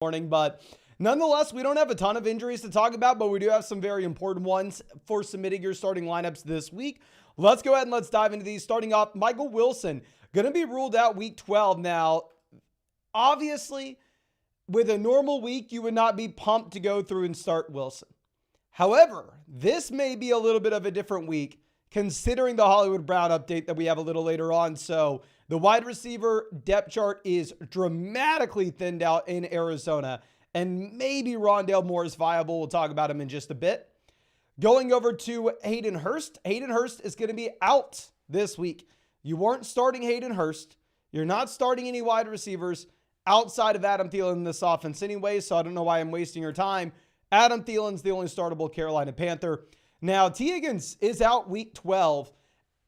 morning, but nonetheless, we don't have a ton of injuries to talk about, but we do have some very important ones for submitting your starting lineups this week. Let's go ahead and let's dive into these. Starting off, Michael Wilson, going to be ruled out week 12. Now, obviously, with a normal week, you would not be pumped to go through and start Wilson. However, this may be a little bit of a different week considering the Hollywood Brown update that we have a little later on. So the wide receiver depth chart is dramatically thinned out in Arizona, and maybe Rondale Moore is viable. We'll talk about him in just a bit. Going over to Hayden Hurst. Hayden Hurst is going to be out this week. You weren't starting Hayden Hurst. You're not starting any wide receivers outside of Adam Thielen in this offense anyway, so I don't know why I'm wasting your time. Adam Thielen's the only startable Carolina Panther. Now, T. Higgins is out week 12.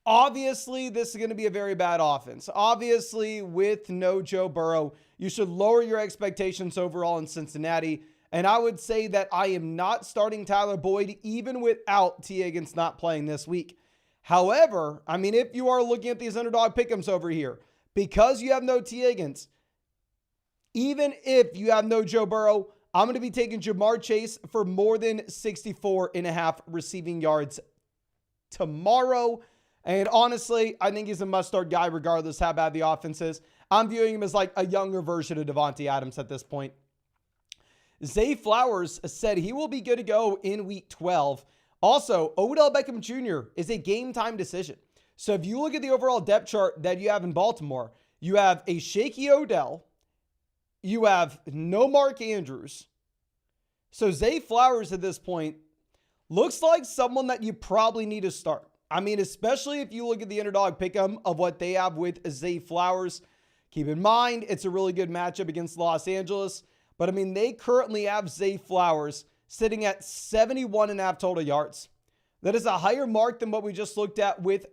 Obviously, this is going to be a very bad offense. Obviously, with no Joe Burrow, you should lower your expectations overall in Cincinnati. And I would say that I am not starting Tyler Boyd even without T. Higgins not playing this week. However, I mean, if you are looking at these underdog pick'ems over here, because you have no T. Higgins, even if you have no Joe Burrow, I'm going to be taking Jamar Chase for more than 64.5 receiving yards tomorrow. And honestly, I think he's a must-start guy regardless how bad the offense is. I'm viewing him as like a younger version of Devontae Adams at this point. Zay Flowers said he will be good to go in week 12. Also, Odell Beckham Jr. is a game-time decision. So if you look at the overall depth chart that you have in Baltimore, you have a shaky Odell. You have no Mark Andrews. So Zay Flowers at this point looks like someone that you probably need to start. I mean, especially if you look at the underdog pick'em of what they have with Zay Flowers. Keep in mind, it's a really good matchup against Los Angeles. But I mean, they currently have Zay Flowers sitting at 71.5 total yards. That is a higher mark than what we just looked at with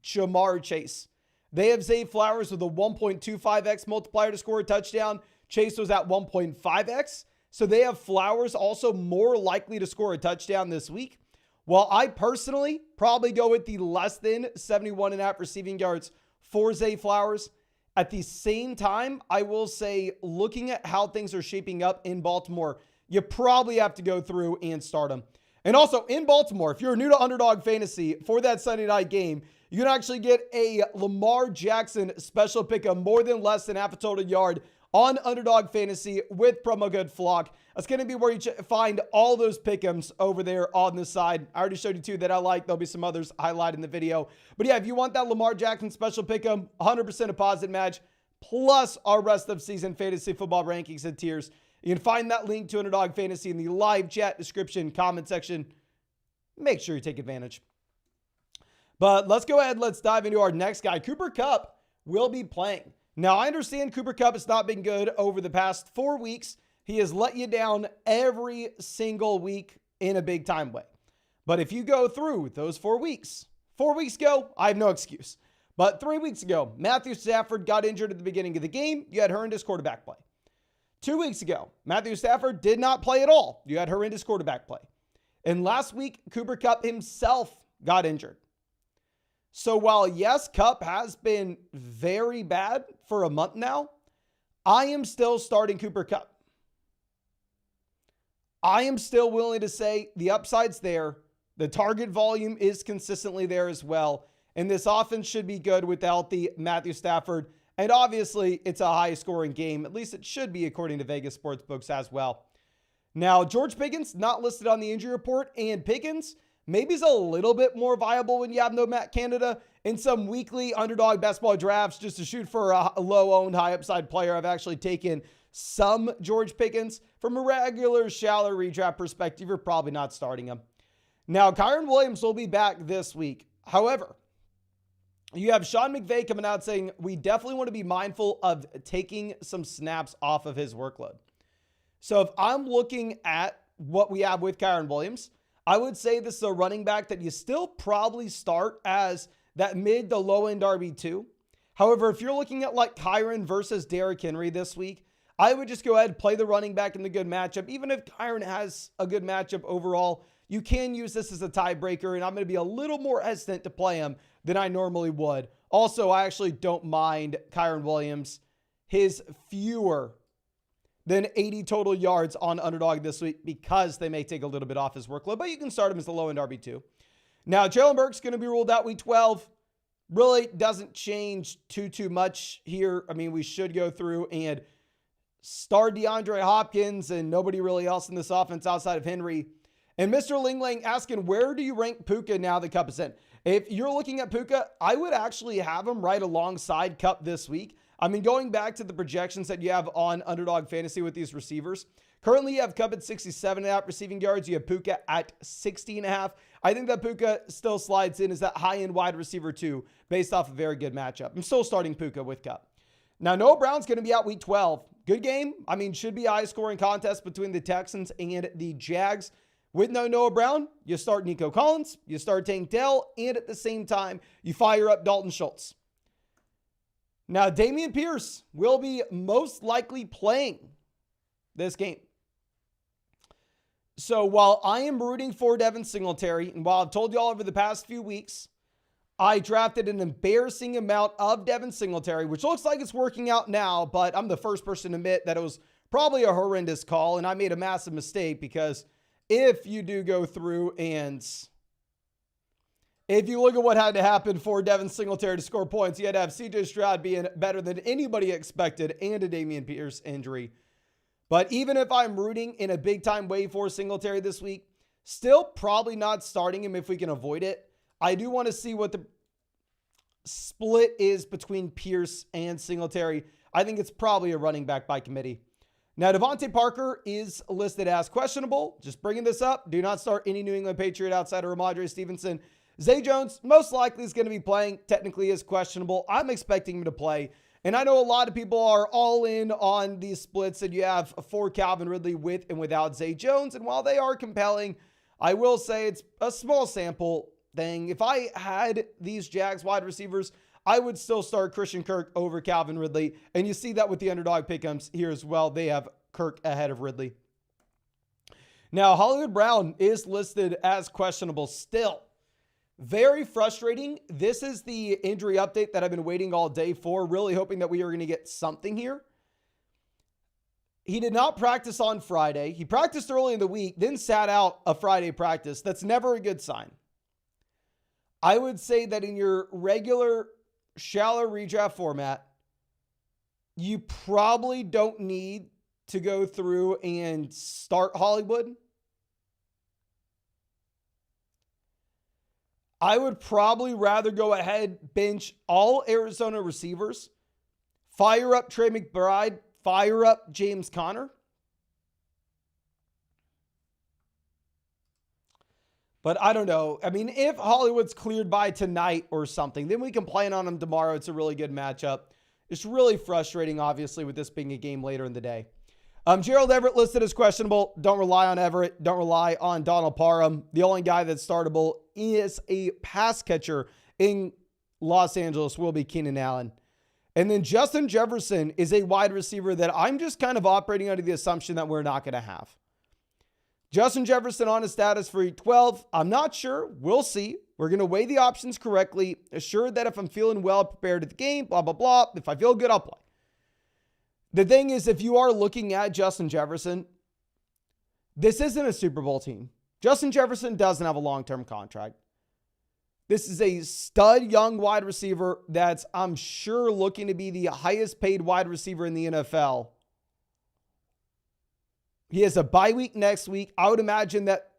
Jamar Chase. They have Zay Flowers with a 1.25x multiplier to score a touchdown. Chase was at 1.5x. So they have Flowers also more likely to score a touchdown this week. While I personally probably go with the less than 71.5 receiving yards for Zay Flowers. At the same time, I will say, looking at how things are shaping up in Baltimore, you probably have to go through and start him. And also in Baltimore, if you're new to Underdog Fantasy for that Sunday night game, you can actually get a Lamar Jackson special pick of more than less than half a total yard on Underdog Fantasy with promo code FLOCK. That's going to be where you find all those pick'ems over there on the side. I already showed you two that I like. There'll be some others highlighted in the video. But yeah, if you want that Lamar Jackson special pick'em, 100% deposit match, plus our rest of season fantasy football rankings and tiers. You can find that link to Underdog Fantasy in the live chat description, comment section. Make sure you take advantage. But let's go ahead. Let's dive into our next guy. Cooper Kupp will be playing. Now, I understand Cooper Kupp has not been good over the past 4 weeks. He has let you down every single week in a big time way. But if you go through those 4 weeks ago, I have no excuse. But 3 weeks ago, Matthew Stafford got injured at the beginning of the game. You had horrendous quarterback play. 2 weeks ago, Matthew Stafford did not play at all. You had horrendous quarterback play. And last week, Cooper Kupp himself got injured. So while, yes, Kupp has been very bad for a month now, I am still starting Cooper Kupp. I am still willing to say the upside's there. The target volume is consistently there as well. And this offense should be good without the Matthew Stafford. And obviously, it's a high-scoring game. At least it should be, according to Vegas sportsbooks as well. Now, George Pickens, not listed on the injury report. And Pickens maybe is a little bit more viable when you have no Matt Canada. In some weekly underdog best ball drafts, just to shoot for a low-owned, high-upside player, I've actually taken some George Pickens. From a regular, shallow redraft perspective, you're probably not starting him. Now, Kyren Williams will be back this week. However, you have Sean McVay coming out saying we definitely want to be mindful of taking some snaps off of his workload. So if I'm looking at what we have with Kyren Williams, I would say this is a running back that you still probably start as that mid to low end RB2. However, if you're looking at like Kyren versus Derrick Henry this week, I would just go ahead and play the running back in the good matchup. Even if Kyren has a good matchup overall, you can use this as a tiebreaker, and I'm going to be a little more hesitant to play him than I normally would. Also, I actually don't mind Kyren Williams, his fewer than 80 total yards on Underdog this week because they may take a little bit off his workload, but you can start him as the low-end RB2. Now, Jalen Burke's going to be ruled out week 12. Really doesn't change too much here. I mean, we should go through and start DeAndre Hopkins and nobody really else in this offense outside of Henry. And Mr. Ling Lang asking, where do you rank Puka now that Kupp is in? If you're looking at Puka, I would actually have him right alongside Kupp this week. I mean, going back to the projections that you have on Underdog Fantasy with these receivers, currently you have Kupp at 67.5 receiving yards. You have Puka at 60.5. I think that Puka still slides in as that high-end wide receiver too, based off a very good matchup. I'm still starting Puka with Kupp. Now, Noah Brown's going to be out week 12. Good game. I mean, should be a high-scoring contest between the Texans and the Jags. With no Noah Brown, you start Nico Collins, you start Tank Dell, and at the same time, you fire up Dalton Schultz. Now, Dameon Pierce will be most likely playing this game. So while I am rooting for Devin Singletary, and while I've told you all over the past few weeks, I drafted an embarrassing amount of Devin Singletary, which looks like it's working out now, but I'm the first person to admit that it was probably a horrendous call, and I made a massive mistake because if you do go through and if you look at what had to happen for Devin Singletary to score points, you had to have CJ Stroud being better than anybody expected and a Dameon Pierce injury. But even if I'm rooting in a big-time way for Singletary this week, still probably not starting him if we can avoid it. I do want to see what the split is between Pierce and Singletary. I think it's probably a running back by committee. Now, Devontae Parker is listed as questionable. Just bringing this up. Do not start any New England Patriot outside of Ramondre Stevenson. Zay Jones most likely is going to be playing. Technically is questionable. I'm expecting him to play. And I know a lot of people are all in on these splits that you have for Calvin Ridley with and without Zay Jones. And while they are compelling, I will say it's a small sample thing. If I had these Jags wide receivers, I would still start Christian Kirk over Calvin Ridley. And you see that with the Underdog pick'ems here as well. They have Kirk ahead of Ridley. Now, Hollywood Brown is listed as questionable still. Very frustrating. This is the injury update that I've been waiting all day for, really hoping that we are going to get something here. He did not practice on Friday. He practiced early in the week, then sat out a Friday practice. That's never a good sign. I would say that in your regular shallow redraft format, you probably don't need to go through and start Hollywood. I would probably rather go ahead, bench all Arizona receivers, fire up Trey McBride, fire up James Conner. But I don't know. I mean, if Hollywood's cleared by tonight or something, then we can plan on him tomorrow. It's a really good matchup. It's really frustrating, obviously, with this being a game later in the day. Gerald Everett listed as questionable. Don't rely on Everett. Don't rely on Donald Parham. The only guy that's startable is a pass catcher in Los Angeles will be Keenan Allen. And then Justin Jefferson is a wide receiver that I'm just kind of operating under the assumption that we're not going to have. Justin Jefferson on his status for week 12. I'm not sure. We'll see. We're going to weigh the options correctly. Assured that if I'm feeling well prepared at the game, blah, blah, blah. If I feel good, I'll play. The thing is, if you are looking at Justin Jefferson, this isn't a Super Bowl team. Justin Jefferson doesn't have a long-term contract. This is a stud young wide receiver that's, I'm sure, looking to be the highest paid wide receiver in the NFL. He has a bye week next week. I would imagine that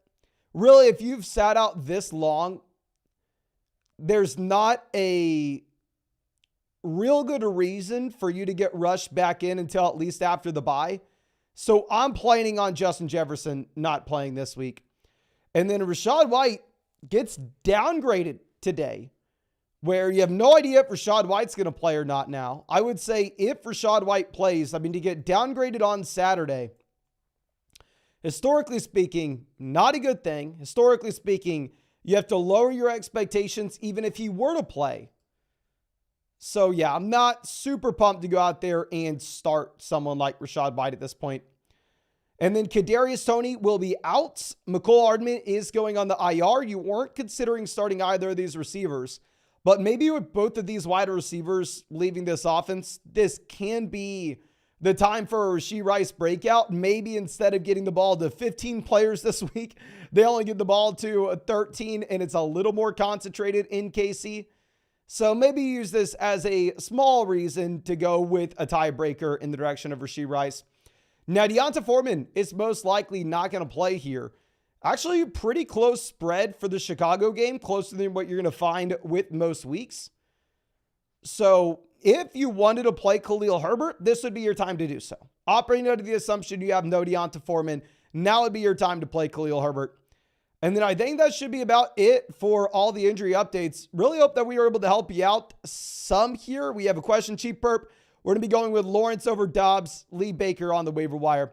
really if you've sat out this long, there's not a real good reason for you to get rushed back in until at least after the bye. So I'm planning on Justin Jefferson not playing this week. And then Rachaad White gets downgraded today, where you have no idea if Rachaad White's going to play or not now. I would say if Rachaad White plays, I mean, to get downgraded on Saturday, historically speaking, not a good thing. Historically speaking, you have to lower your expectations even if he were to play. So yeah, I'm not super pumped to go out there and start someone like Rachaad White at this point. And then Kadarius Toney will be out. Mecole Hardman is going on the IR. You weren't considering starting either of these receivers, but maybe with both of these wide receivers leaving this offense, this can be the time for a Rashee Rice breakout. Maybe instead of getting the ball to 15 players this week, they only get the ball to 13, and it's a little more concentrated in KC. So maybe use this as a small reason to go with a tiebreaker in the direction of Rashee Rice. Now, Deonta Foreman is most likely not going to play here. Actually, a pretty close spread for the Chicago game, closer than what you're going to find with most weeks. So if you wanted to play Khalil Herbert, this would be your time to do so. Operating under the assumption you have no Deonta Foreman, now would be your time to play Khalil Herbert. And then I think that should be about it for all the injury updates. Really hope that we were able to help you out some here. We have a question, Cheap Perp. We're going to be going with Lawrence over Dobbs, Lee Baker on the waiver wire.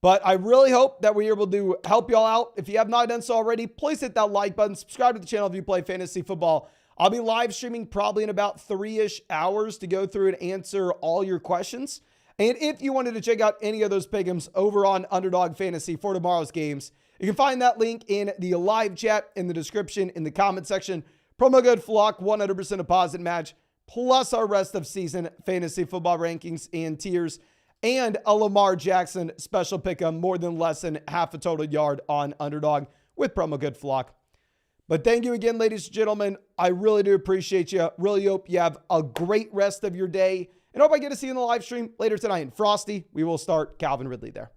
But I really hope that we're able to help y'all out. If you have not done so already, please hit that like button. Subscribe to the channel if you play fantasy football. I'll be live streaming probably in about 3-ish hours to go through and answer all your questions. And if you wanted to check out any of those pick'ems over on Underdog Fantasy for tomorrow's games, you can find that link in the live chat, in the description, in the comment section. Promo code FLOCK, 100% deposit match, plus our rest of season fantasy football rankings and tiers, and a Lamar Jackson special pick'em, more than less than half a total yard on Underdog with promo code FLOCK. But thank you again, ladies and gentlemen. I really do appreciate you. Really hope you have a great rest of your day. And hope I get to see you in the live stream later tonight in Frosty. We will start Calvin Ridley there.